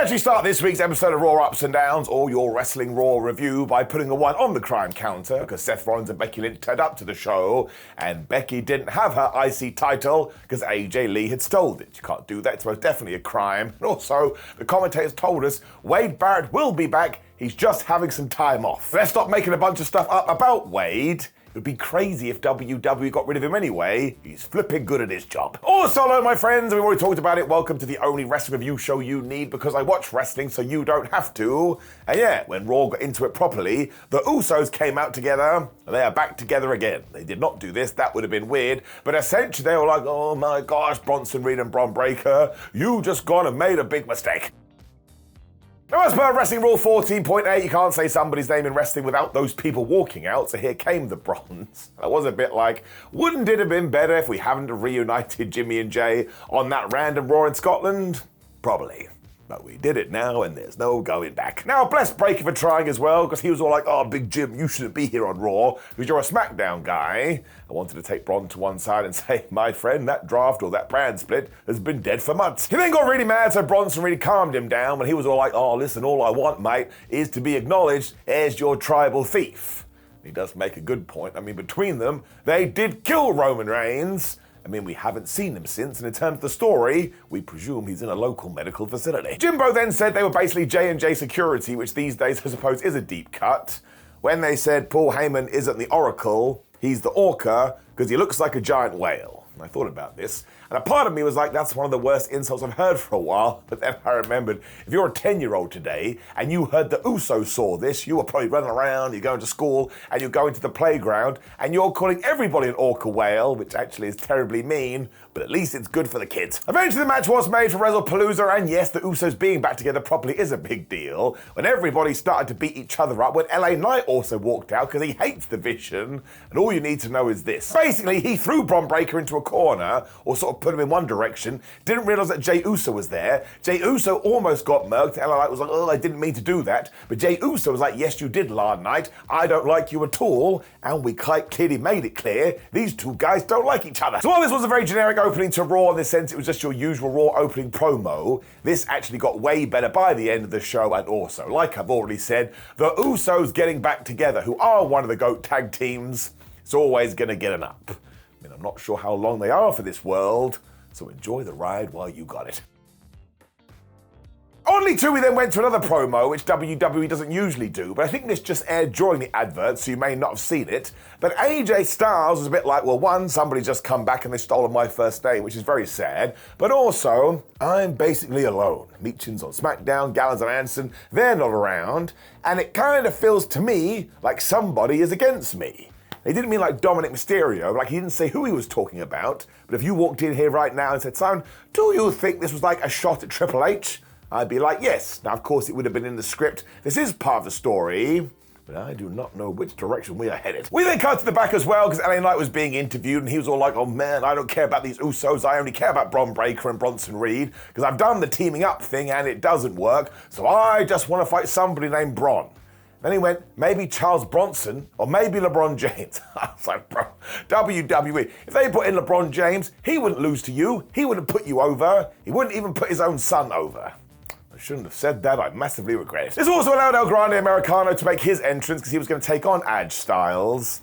actually start this week's episode of Raw Ups and Downs, or your Wrestling Raw review, by putting a 1 on the crime counter, because Seth Rollins and Becky Lynch turned up to the show, and Becky didn't have her IC title because AJ Lee had stolen it. You can't do that, it's most definitely a crime. And also, the commentators told us Wade Barrett will be back, he's just having some time off. Let's stop making a bunch of stuff up about Wade. It would be crazy if WWE got rid of him anyway. He's flipping good at his job. Also, hello, my friends. We've already talked about it. Welcome to the only wrestling review show you need, because I watch wrestling so you don't have to. And yeah, when Raw got into it properly, the Usos came out together, and they are back together again. They did not do this. That would have been weird. But essentially, they were like, oh my gosh, Bronson Reed and Bron Breakker, you just gone and made a big mistake. Now, as per Wrestling Rule 14.8, you can't say somebody's name in wrestling without those people walking out, so here came the Brons. I was a bit like, wouldn't it have been better if we hadn't reunited Jimmy and Jay on that random Raw in Scotland? Probably. But we did it now, and there's no going back. Now, bless Breakker for trying as well, because he was all like, oh, Big Jim, you shouldn't be here on Raw, because you're a SmackDown guy. I wanted to take Bron to one side and say, my friend, that draft or that brand split has been dead for months. He then got really mad, so Bronson really calmed him down when he was all like, oh, listen, all I want, mate, is to be acknowledged as your tribal thief. He does make a good point. I mean, between them, they did kill Roman Reigns. I mean, we haven't seen him since, and in terms of the story, we presume he's in a local medical facility. Jimbo then said they were basically J&J security, which these days I suppose is a deep cut. When they said Paul Heyman isn't the Oracle, he's the Orca, because he looks like a giant whale. And I thought about this, and a part of me was like, that's one of the worst insults I've heard for a while. But then I remembered, if you're a 10-year-old today, and you heard the Usos saw this, you were probably running around, you're going to school, and you're going to the playground, and you're calling everybody an orca whale, which actually is terribly mean, but at least it's good for the kids. Eventually the match was made for WrestlePalooza, and yes, the Usos being back together properly is a big deal. When everybody started to beat each other up, when LA Knight also walked out because he hates the Vision, and all you need to know is this. Basically, he threw Bron Breakker into a corner, or sort of put him in one direction, didn't realize that Jey Uso was there. Jey Uso almost got murked. LA Knight was like, oh, I didn't mean to do that. But Jey Uso was like, yes, you did, Lard Knight. I don't like you at all. And we quite clearly made it clear these two guys don't like each other. So while this was a very generic opening to Raw, in the sense it was just your usual Raw opening promo, this actually got way better by the end of the show. And also, like I've already said, the Usos getting back together, who are one of the GOAT tag teams, it's always going to get an up. I mean, I'm not sure how long they are for this world, so enjoy the ride while you got it. Only two, we then went to another promo, which WWE doesn't usually do, but I think this just aired during the advert, so you may not have seen it. But AJ Styles was a bit like, well, one, somebody just come back and they stolen my first name, which is very sad, but also, I'm basically alone. Meechin's on SmackDown, Gallows and Anderson, they're not around, and it kind of feels to me like somebody is against me. He didn't mean like Dominic Mysterio, like he didn't say who he was talking about, but if you walked in here right now and said, Simon, do you think this was like a shot at Triple H? I'd be like, yes. Now, of course, it would have been in the script. This is part of the story, but I do not know which direction we are headed. We then cut to the back as well, because LA Knight was being interviewed, and he was all like, oh man, I don't care about these Usos, I only care about Bron Breakker and Bronson Reed, because I've done the teaming up thing and it doesn't work, so I just want to fight somebody named Bron. Then he went, maybe Charles Bronson, or maybe LeBron James. I was like, bro, WWE, if they put in LeBron James, he wouldn't lose to you, he wouldn't put you over, he wouldn't even put his own son over. I shouldn't have said that, I massively regret it. This also allowed El Grande Americano to make his entrance because he was going to take on AJ Styles.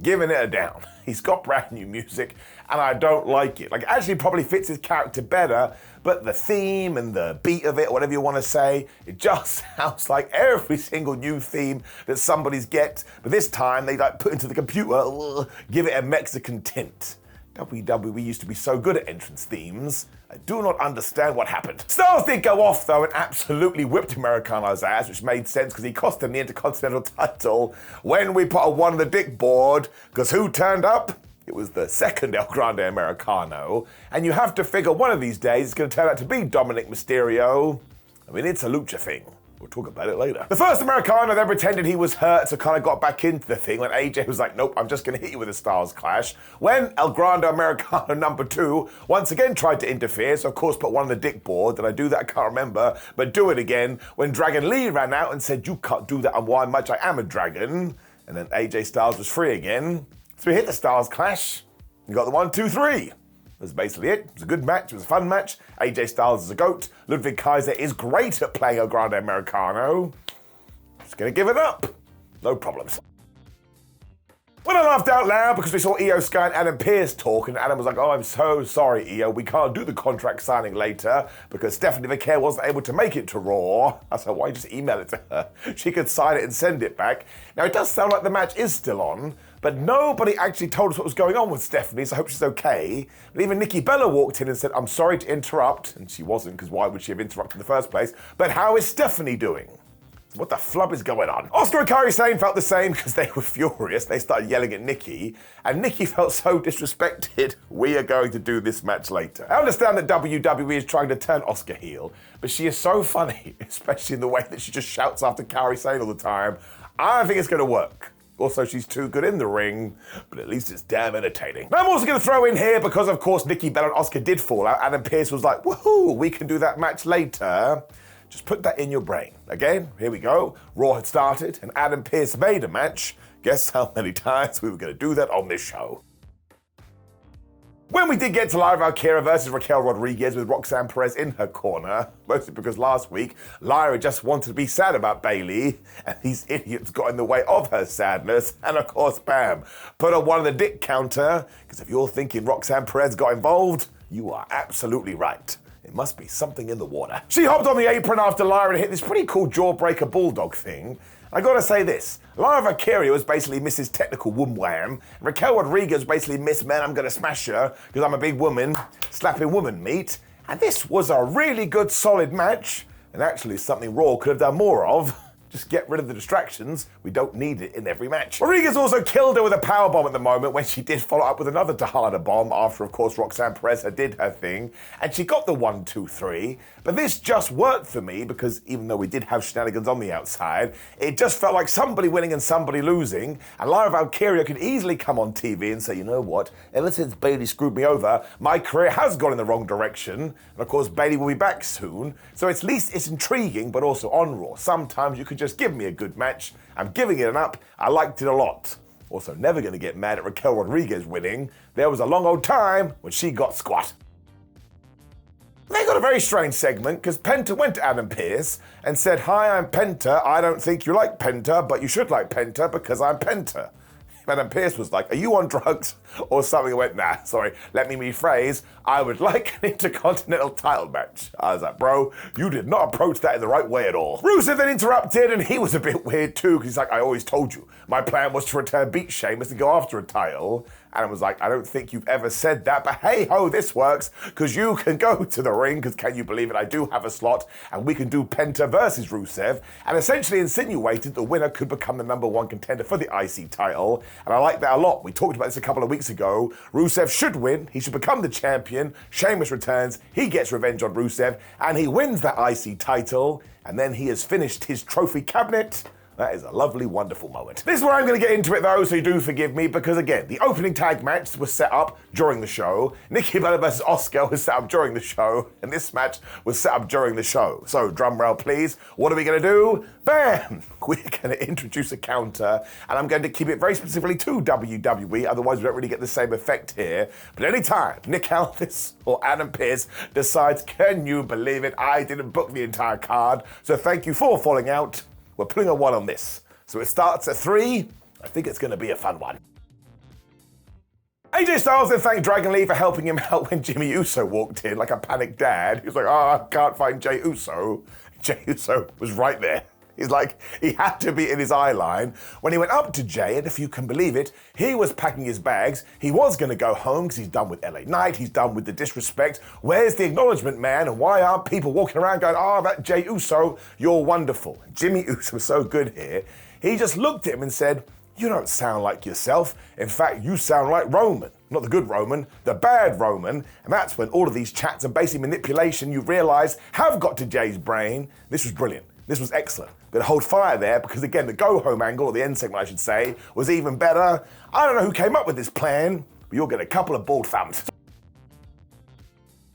Giving it a down. He's got brand new music, and I don't like it. Like, it actually probably fits his character better, but the theme and the beat of it, whatever you want to say, it just sounds like every single new theme that somebody's get, but this time they like put into the computer, give it a Mexican tint. WWE used to be so good at entrance themes. I do not understand what happened. Styles did go off though and absolutely whipped Americano's ass, which made sense because he cost him the Intercontinental title when we put a 1 on the dick board, because who turned up? It was the second El Grande Americano, and you have to figure one of these days it's going to turn out to be Dominic Mysterio. I mean, it's a lucha thing. We'll talk about it later. The first Americano then pretended he was hurt, so kind of got back into the thing when AJ was like, nope, I'm just going to hit you with a Styles Clash. When El Grande Americano number 2 once again tried to interfere, so of course put 1 on the dick board. Did I do that? I can't remember. But do it again when Dragon Lee ran out and said, you can't do that, and why much I am a dragon. And then AJ Styles was free again. So we hit the Styles Clash. You got the 1, 2, 3. That's basically it. It was a good match. It was a fun match. AJ Styles is a GOAT. Ludwig Kaiser is great at playing a Grande Americano. Just going to give it up. No problems. When I laughed out loud because we saw Io Sky and Adam Pearce talk, and Adam was like, oh, I'm so sorry, Io, we can't do the contract signing later because Stephanie McMahon wasn't able to make it to Raw. I said, why just email it to her? She could sign it and send it back. Now, it does sound like the match is still on, but nobody actually told us what was going on with Stephanie, so I hope she's okay. But even Nikki Bella walked in and said, I'm sorry to interrupt, and she wasn't, because why would she have interrupted in the first place? But how is Stephanie doing? What the flub is going on? Asuka and Kairi Sane felt the same because they were furious. They started yelling at Nikki, and Nikki felt so disrespected. We are going to do this match later. I understand that WWE is trying to turn Asuka heel, but she is so funny, especially in the way that she just shouts after Kairi Sane all the time. I don't think it's going to work. Also, she's too good in the ring, but at least it's damn entertaining. Now, I'm also going to throw in here, because of course Nikki Bella and Asuka did fall out, Adam Pearce was like, woohoo, we can do that match later. Just put that in your brain. Again, here we go. Raw had started, and Adam Pearce made a match. Guess how many times we were going to do that on this show. When we did get to Lyra Valkyria versus Raquel Rodriguez with Roxanne Perez in her corner, mostly because last week, Lyra just wanted to be sad about Bayley, and these idiots got in the way of her sadness, and of course, bam, put on one of the dick counter, because if you're thinking Roxanne Perez got involved, you are absolutely right. It must be something in the water. She hopped on the apron after Lyra and hit this pretty cool jawbreaker bulldog thing. I gotta say this, Lyra Valkyria was basically Mrs. Technical Wom Wham. Raquel Rodriguez was basically Miss Man, I'm gonna smash her, because I'm a big woman, slapping woman meat. And this was a really good, solid match, and actually something Raw could have done more of. Just get rid of the distractions. We don't need it in every match. Rodriguez also killed her with a powerbomb at the moment when she did follow up with another Tahana bomb after, of course, Roxanne Perez did her thing. And she got the 1, 2, 3. But this just worked for me because even though we did have shenanigans on the outside, it just felt like somebody winning and somebody losing. And Lyra Valkyria could easily come on TV and say, you know what, ever since Bayley screwed me over, my career has gone in the wrong direction. And of course, Bayley will be back soon. So at least it's intriguing, but also on Raw. Sometimes you could just give me a good match. I'm giving it an up. I liked it a lot. Also, never going to get mad at Raquel Rodriguez winning. There was a long old time when she got squat. They got a very strange segment because Penta went to Adam Pearce and said, hi, I'm Penta. I don't think you like Penta, but you should like Penta because I'm Penta. Adam Pearce was like, are you on drugs or something? I went, nah, sorry, let me rephrase. I would like an Intercontinental title match. I was like, bro, you did not approach that in the right way at all. Rusev then interrupted, and he was a bit weird too, because he's like, I always told you, my plan was to return beat Sheamus and go after a title. And I was like, I don't think you've ever said that, but hey ho, this works, because you can go to the ring, because can you believe it, I do have a slot, and we can do Penta versus Rusev, and essentially insinuated the winner could become the #1 contender for the IC title, and I like that a lot. We talked about this a couple of weeks ago. Rusev should win, he should become the champion, Sheamus returns, he gets revenge on Rusev, and he wins that IC title, and then he has finished his trophy cabinet. That is a lovely, wonderful moment. This is where I'm going to get into it though, so you do forgive me, because again, the opening tag match was set up during the show. Nikki Bella versus Asuka was set up during the show, and this match was set up during the show. So, drum roll please. What are we going to do? Bam! We're going to introduce a counter, and I'm going to keep it very specifically to WWE, otherwise we don't really get the same effect here. But anytime Nick Aldis or Adam Pearce decides, can you believe it, I didn't book the entire card, so thank you for falling out. We're putting a 1 on this. So it starts at 3. I think it's going to be a fun one. AJ Styles then thanked Dragon Lee for helping him out when Jimmy Uso walked in like a panicked dad. He was like, oh, I can't find Jey Uso. Jey Uso was right there. He's like, he had to be in his eye line. When he went up to Jey, and if you can believe it, he was packing his bags. He was going to go home because he's done with LA Knight. He's done with the disrespect. Where's the acknowledgement, man? And why aren't people walking around going, oh, that Jey Uso, you're wonderful. Jimmy Uso was so good here. He just looked at him and said, you don't sound like yourself. In fact, you sound like Roman. Not the good Roman, the bad Roman. And that's when all of these chats and basic manipulation you realize have got to Jey's brain. This was brilliant. This was excellent. But hold fire there, because again, the go-home angle, or the end segment I should say, was even better. I don't know who came up with this plan, but you'll get a couple of bald thumbs.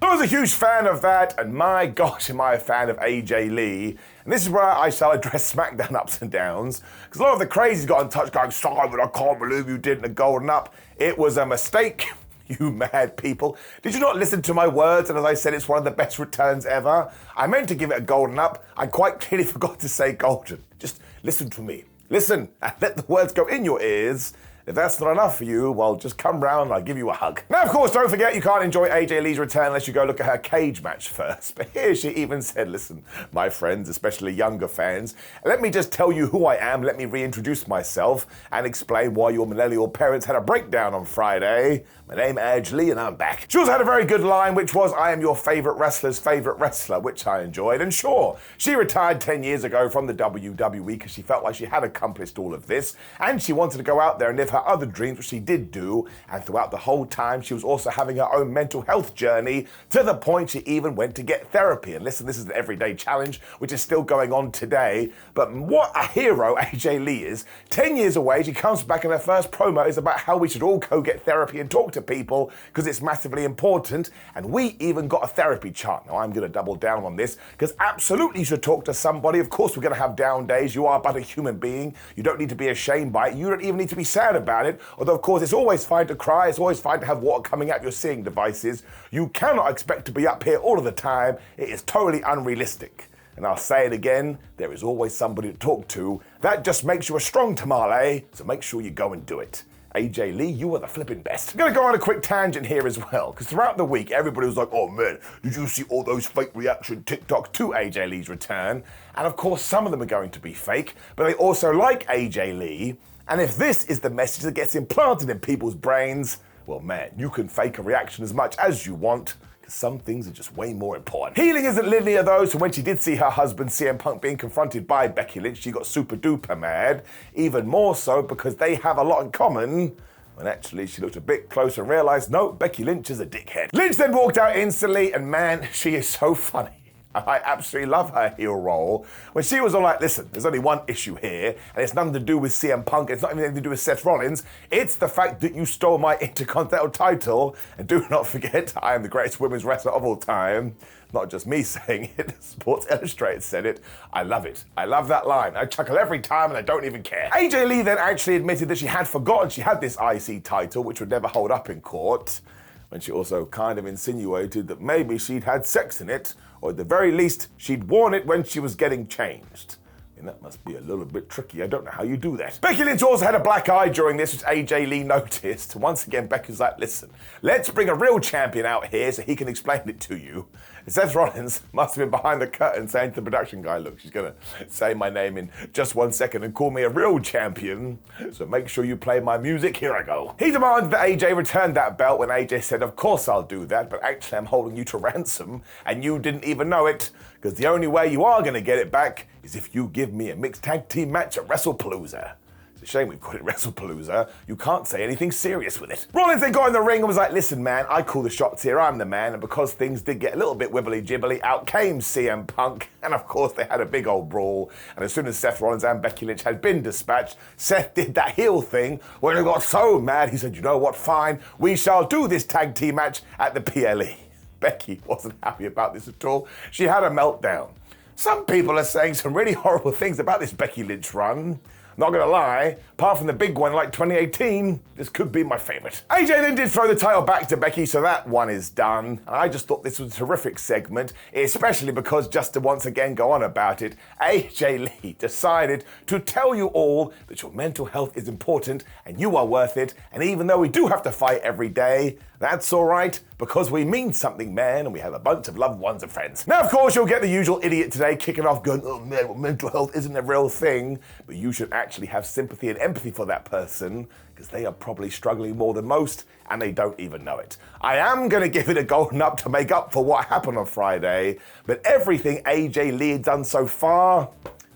I was a huge fan of that, and my gosh, am I a fan of AJ Lee. And this is where I shall address SmackDown ups and downs, because a lot of the crazies got in touch going, Simon, I can't believe you didn't a golden up. It was a mistake. You mad people. Did you not listen to my words? And as I said, it's one of the best returns ever. I meant to give it a golden up. I quite clearly forgot to say golden. Just listen to me. Listen and let the words go in your ears. If that's not enough for you, well, just come round and I'll give you a hug. Now, of course, don't forget you can't enjoy AJ Lee's return unless you go look at her cage match first. But here she even said, listen, my friends, especially younger fans, let me just tell you who I am. Let me reintroduce myself and explain why your millennial parents had a breakdown on Friday. My name is AJ Lee and I'm back. She also had a very good line, which was, I am your favorite wrestler's favorite wrestler, which I enjoyed. And sure, she retired 10 years ago from the WWE because she felt like she had accomplished all of this and she wanted to go out there and live her other dreams, which she did do, and throughout the whole time she was also having her own mental health journey to the point she even went to get therapy. And listen, this is an everyday challenge which is still going on today, but what a hero AJ Lee is. 10 years away, she comes back and her first promo is about how we should all go get therapy and talk to people because it's massively important, and we even got a therapy chart. Now I'm going to double down on this because absolutely you should talk to somebody. Of course we're going to have down days. You are but a human being. You don't need to be ashamed by it. You don't even need to be sad about it. Although, of course, it's always fine to cry. It's always fine to have water coming out your seeing devices. You cannot expect to be up here all of the time. It is totally unrealistic. And I'll say it again, there is always somebody to talk to. That just makes you a strong tamale, so make sure you go and do it. AJ Lee, you are the flipping best. I'm gonna go on a quick tangent here as well, because throughout the week, everybody was like, oh man, did you see all those fake reaction TikToks to AJ Lee's return? And of course, some of them are going to be fake, but they also like AJ Lee. And if this is the message that gets implanted in people's brains, well man, you can fake a reaction as much as you want, because some things are just way more important. Healing isn't linear though, so when she did see her husband CM Punk being confronted by Becky Lynch, she got super duper mad, even more so because they have a lot in common. When actually she looked a bit closer and realized, no, Becky Lynch is a dickhead. Lynch then walked out instantly, and man, she is so funny. I absolutely love her heel role. When she was all like, listen, there's only one issue here, and it's nothing to do with CM Punk, it's not even anything to do with Seth Rollins, it's the fact that you stole my Intercontinental title, and do not forget, I am the greatest women's wrestler of all time. Not just me saying it, Sports Illustrated said it. I love it. I love that line. I chuckle every time and I don't even care. AJ Lee then actually admitted that she had forgotten she had this IC title, which would never hold up in court, when she also kind of insinuated that maybe she'd had sex in it, or at the very least, she'd worn it when she was getting changed. And that must be a little bit tricky. I don't know how you do that. Becky Lynch also had a black eye during this, which AJ Lee noticed. Once again, Becky's like, listen, let's bring a real champion out here so he can explain it to you. And Seth Rollins must have been behind the curtain saying to the production guy, look, she's gonna say my name in just 1 second and call me a real champion, so make sure you play my music, here I go. He demanded that AJ return that belt when AJ said, of course I'll do that, but actually I'm holding you to ransom, and you didn't even know it, because the only way you are gonna get it back is if you give me a mixed tag team match at WrestlePalooza. It's a shame we've called it WrestlePalooza. You can't say anything serious with it. Rollins then got in the ring and was like, listen man, I call the shots here, I'm the man, and because things did get a little bit wibbly-jibbly, out came CM Punk, and of course they had a big old brawl, and as soon as Seth Rollins and Becky Lynch had been dispatched, Seth did that heel thing where he got so mad, he said, you know what, fine, we shall do this tag team match at the PLE. Becky wasn't happy about this at all. She had a meltdown. Some people are saying some really horrible things about this Becky Lynch run. Not gonna lie, apart from the big one like 2018, this could be my favorite. AJ then did throw the title back to Becky, so that one is done. And I just thought this was a terrific segment, especially because just to once again go on about it, AJ Lee decided to tell you all that your mental health is important and you are worth it. And even though we do have to fight every day, that's all right, because we mean something, man, and we have a bunch of loved ones and friends. Now, of course, you'll get the usual idiot today kicking off going, oh man, well, mental health isn't a real thing, but you should actually have sympathy and empathy for that person, because they are probably struggling more than most, and they don't even know it. I am gonna give it a golden up to make up for what happened on Friday, but everything AJ Lee had done so far,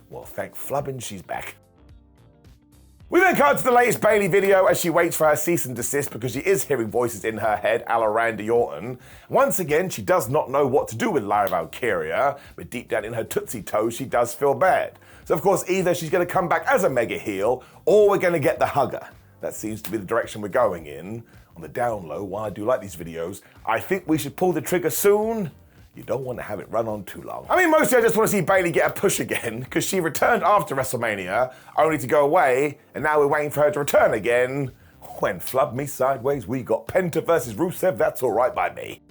well, thank flubbin' she's back. We then cut to the latest Bayley video as she waits for her cease and desist because she is hearing voices in her head a la Randy Orton. Once again, she does not know what to do with Lyra Valkyria, but deep down in her tootsie toes, she does feel bad. So of course, either she's going to come back as a mega heel, or we're going to get the hugger. That seems to be the direction we're going in. On the down low, while I do like these videos, I think we should pull the trigger soon. You don't want to have it run on too long. I mean, mostly I just want to see Bayley get a push again, because she returned after WrestleMania, only to go away, and now we're waiting for her to return again. When flub me sideways, we got Penta versus Rusev, that's alright by me.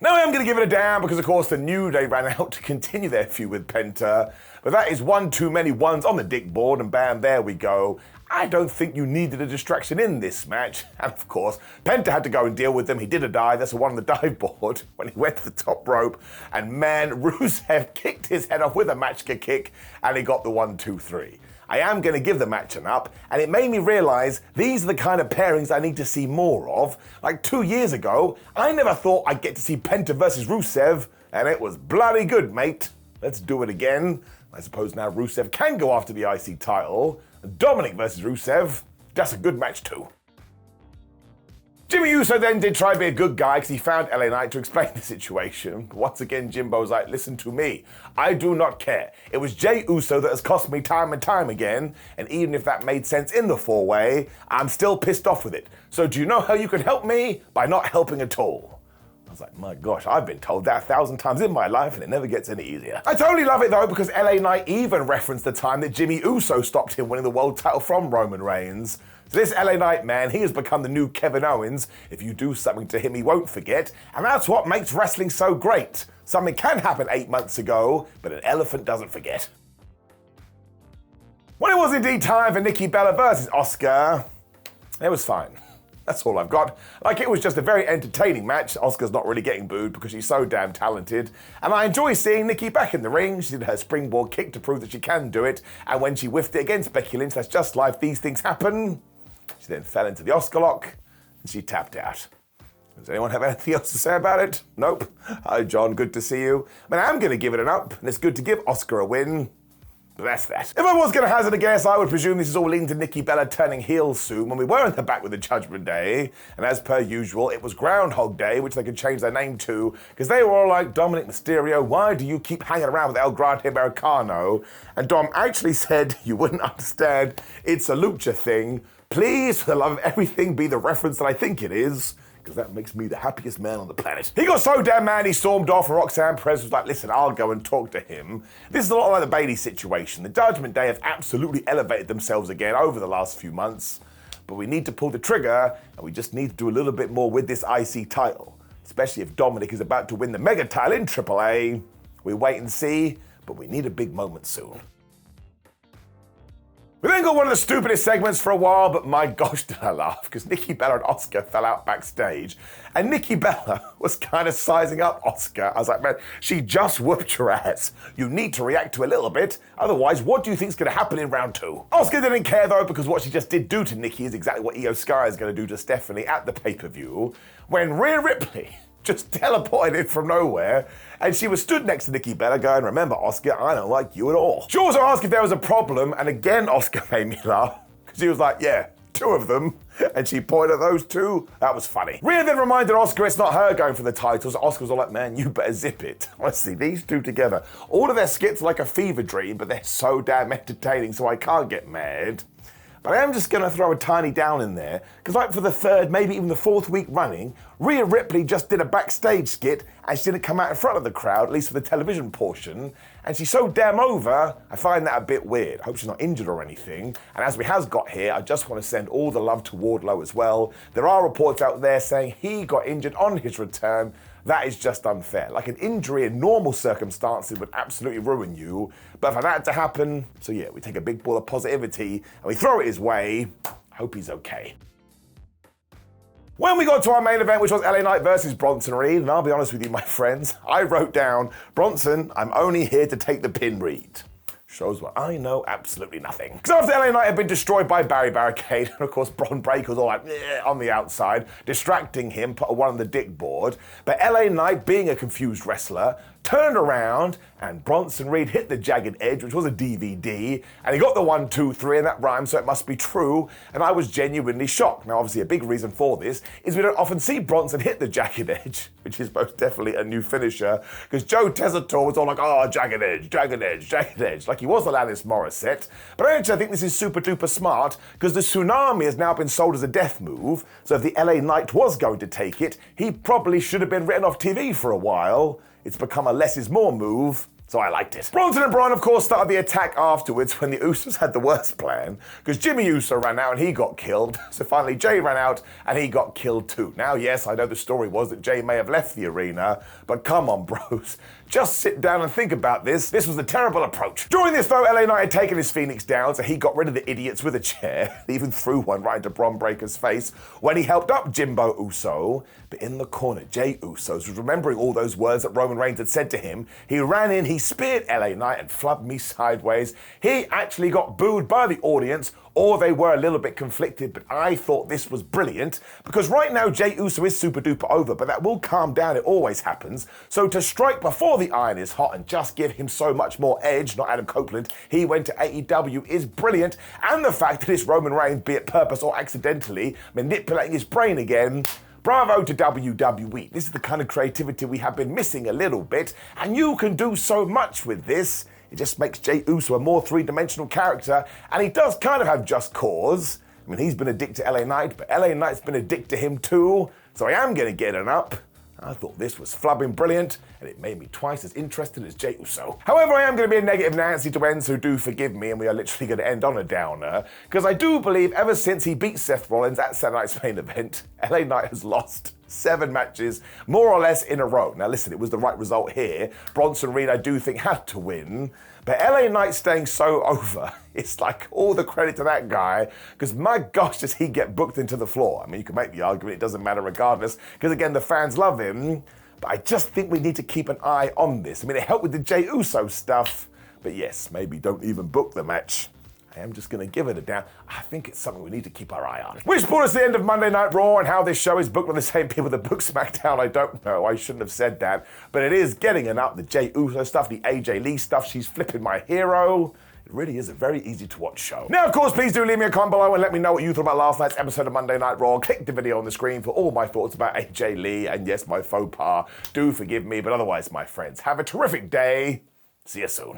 Now I am going to give it a damn because, of course, the New Day ran out to continue their feud with Penta. But that is one too many ones on the dick board, and bam, there we go. I don't think you needed a distraction in this match. And, of course, Penta had to go and deal with them. He did a dive. That's the one on the dive board when he went to the top rope. And, man, Rusev kicked his head off with a matchka kick, and he got the 1, 2, 3. I am going to give the match an up, and it made me realise these are the kind of pairings I need to see more of. Like 2 years ago, I never thought I'd get to see Penta versus Rusev, and it was bloody good, mate. Let's do it again. I suppose now Rusev can go after the IC title. Dominic versus Rusev, that's a good match too. Jimmy Uso then did try to be a good guy because he found LA Knight to explain the situation. But once again, Jimbo was like, listen to me. I do not care. It was Jey Uso that has cost me time and time again. And even if that made sense in the four-way, I'm still pissed off with it. So do you know how you can help me? By not helping at all. I was like, my gosh, I've been told that 1,000 times in my life and it never gets any easier. I totally love it though because LA Knight even referenced the time that Jimmy Uso stopped him winning the world title from Roman Reigns. So this LA Knight man, he has become the new Kevin Owens. If you do something to him, he won't forget. And that's what makes wrestling so great. Something can happen 8 months ago, but an elephant doesn't forget. When it was indeed time for Nikki Bella versus Asuka, it was fine. That's all I've got. Like, it was just a very entertaining match. Asuka's not really getting booed because she's so damn talented. And I enjoy seeing Nikki back in the ring. She did her springboard kick to prove that she can do it. And when she whiffed it against Becky Lynch, that's just life, these things happen. She then fell into the Asuka lock and she tapped out. Does anyone have anything else to say about it? Nope. Hi, John, good to see you. I mean, I'm going to give it an up, and it's good to give Asuka a win. But that's that. If I was going to hazard a guess, I would presume this is all leading to Nikki Bella turning heel soon when we were in the back with the Judgment Day. And as per usual, it was Groundhog Day, which they could change their name to, because they were all like, Dominic Mysterio, why do you keep hanging around with El Grande Americano? And Dom actually said, you wouldn't understand, it's a lucha thing. Please, for the love of everything, be the reference that I think it is, because that makes me the happiest man on the planet. He got so damn mad he stormed off, and Roxanne Perez was like, listen, I'll go and talk to him. This is a lot like the Bayley situation. The Judgment Day have absolutely elevated themselves again over the last few months, but we need to pull the trigger, and we just need to do a little bit more with this IC title, especially if Dominic is about to win the mega title in AAA. We wait and see, but we need a big moment soon. We then got one of the stupidest segments for a while, but my gosh did I laugh, because Nikki Bella and Asuka fell out backstage, and Nikki Bella was kind of sizing up Asuka. I was like, man, she just whooped your ass. You need to react to a little bit, otherwise what do you think is going to happen in round 2? Asuka didn't care though, because what she just did do to Nikki is exactly what Io Sky is going to do to Stephanie at the pay-per-view, when Rhea Ripley just teleported in from nowhere, and she was stood next to Nikki Bella going, remember, Asuka, I don't like you at all. She also asked if there was a problem, and again, Asuka made me laugh, because she was like, yeah, 2 of them, and she pointed at those 2. That was funny. Rhea then reminded Asuka it's not her going for the titles. Asuka was all like, man, you better zip it. Honestly, these 2 together, all of their skits are like a fever dream, but they're so damn entertaining, so I can't get mad. But I am just going to throw a tiny down in there, because like for the 3rd, maybe even the 4th week running, Rhea Ripley just did a backstage skit, and she didn't come out in front of the crowd, at least for the television portion, and she's so damn over, I find that a bit weird. I hope she's not injured or anything. And as we has got here, I just want to send all the love to Wardlow as well. There are reports out there saying he got injured on his return. That is just unfair. Like, an injury in normal circumstances would absolutely ruin you. But for that to happen, so yeah, we take a big ball of positivity and we throw it his way. I hope he's okay. When we got to our main event, which was LA Knight versus Bronson Reed, and I'll be honest with you, my friends, I wrote down, Bronson, I'm only here to take the pin, Reed. Shows what I know absolutely nothing. Because after LA Knight had been destroyed by Barry Barricade, and of course Bron Breakker was all like on the outside, distracting him, put one on the dick board. But LA Knight, being a confused wrestler, turned around and Bronson Reed hit the jagged edge, which was a DVD, and he got the 1, 2, 3, and that rhymed, so it must be true, and I was genuinely shocked. Now, obviously, a big reason for this is we don't often see Bronson hit the jagged edge, which is most definitely a new finisher, because Joe Tessitore was all like, oh, jagged edge, jagged edge, jagged edge, like he was Alanis Morissette. But actually, I think this is super duper smart, because the Tsunami has now been sold as a death move, so if the LA Knight was going to take it, he probably should have been written off TV for a while. It's become a less is more move, So I liked it. Bronson and Braun, of course, started the attack afterwards when the Usos had the worst plan, because Jimmy Uso ran out and he got killed. So finally Jay ran out and he got killed too. Now, yes, I know the story was that Jay may have left the arena, but come on, bros. Just sit down and think about this. This was a terrible approach. During this, though, LA Knight had taken his Phoenix down, so he got rid of the idiots with a chair. He even threw one right into Bron Breaker's face when he helped up Jimbo Uso. But in the corner, Jey Uso was remembering all those words that Roman Reigns had said to him. He ran in, he speared LA Knight and flubbed me sideways. He actually got booed by the audience, or they were a little bit conflicted, but I thought this was brilliant, because right now Jey Uso is super duper over, but that will calm down, it always happens. So to strike before the iron is hot and just give him so much more edge, not Adam Copeland, he went to AEW, is brilliant. And the fact that it's Roman Reigns, be it purpose or accidentally, manipulating his brain again, bravo to WWE. This is the kind of creativity we have been missing a little bit, and you can do so much with this. It just makes Jey Uso a more three-dimensional character, and he does kind of have just cause. I mean, he's been a dick to LA Knight, but LA Knight's been a dick to him too, so I am going to get an up. I thought this was flubbing brilliant, and it made me twice as interested as Jey Uso. However, I am going to be a negative Nancy to end, so do forgive me, and we are literally going to end on a downer, because I do believe ever since he beat Seth Rollins at Saturday Night's main event, LA Knight has lost 7 matches, more or less in a row. Now listen, it was the right result here. Bronson Reed, I do think, had to win, but LA Knight staying so over, it's like all the credit to that guy, because my gosh, does he get booked into the floor. I mean, you can make the argument, it doesn't matter regardless, because again, the fans love him, but I just think we need to keep an eye on this. I mean, it helped with the Jey Uso stuff, but yes, maybe don't even book the match. I am just going to give it a down. I think it's something we need to keep our eye on. Which brought us to the end of Monday Night Raw, and how this show is booked with the same people that book SmackDown, I don't know. I shouldn't have said that. But it is getting an up. The Jey Uso stuff, the AJ Lee stuff, she's flipping my hero. It really is a very easy to watch show. Now, of course, please do leave me a comment below and let me know what you thought about last night's episode of Monday Night Raw. Click the video on the screen for all my thoughts about AJ Lee, and yes, my faux pas. Do forgive me, but otherwise, my friends, have a terrific day. See you soon.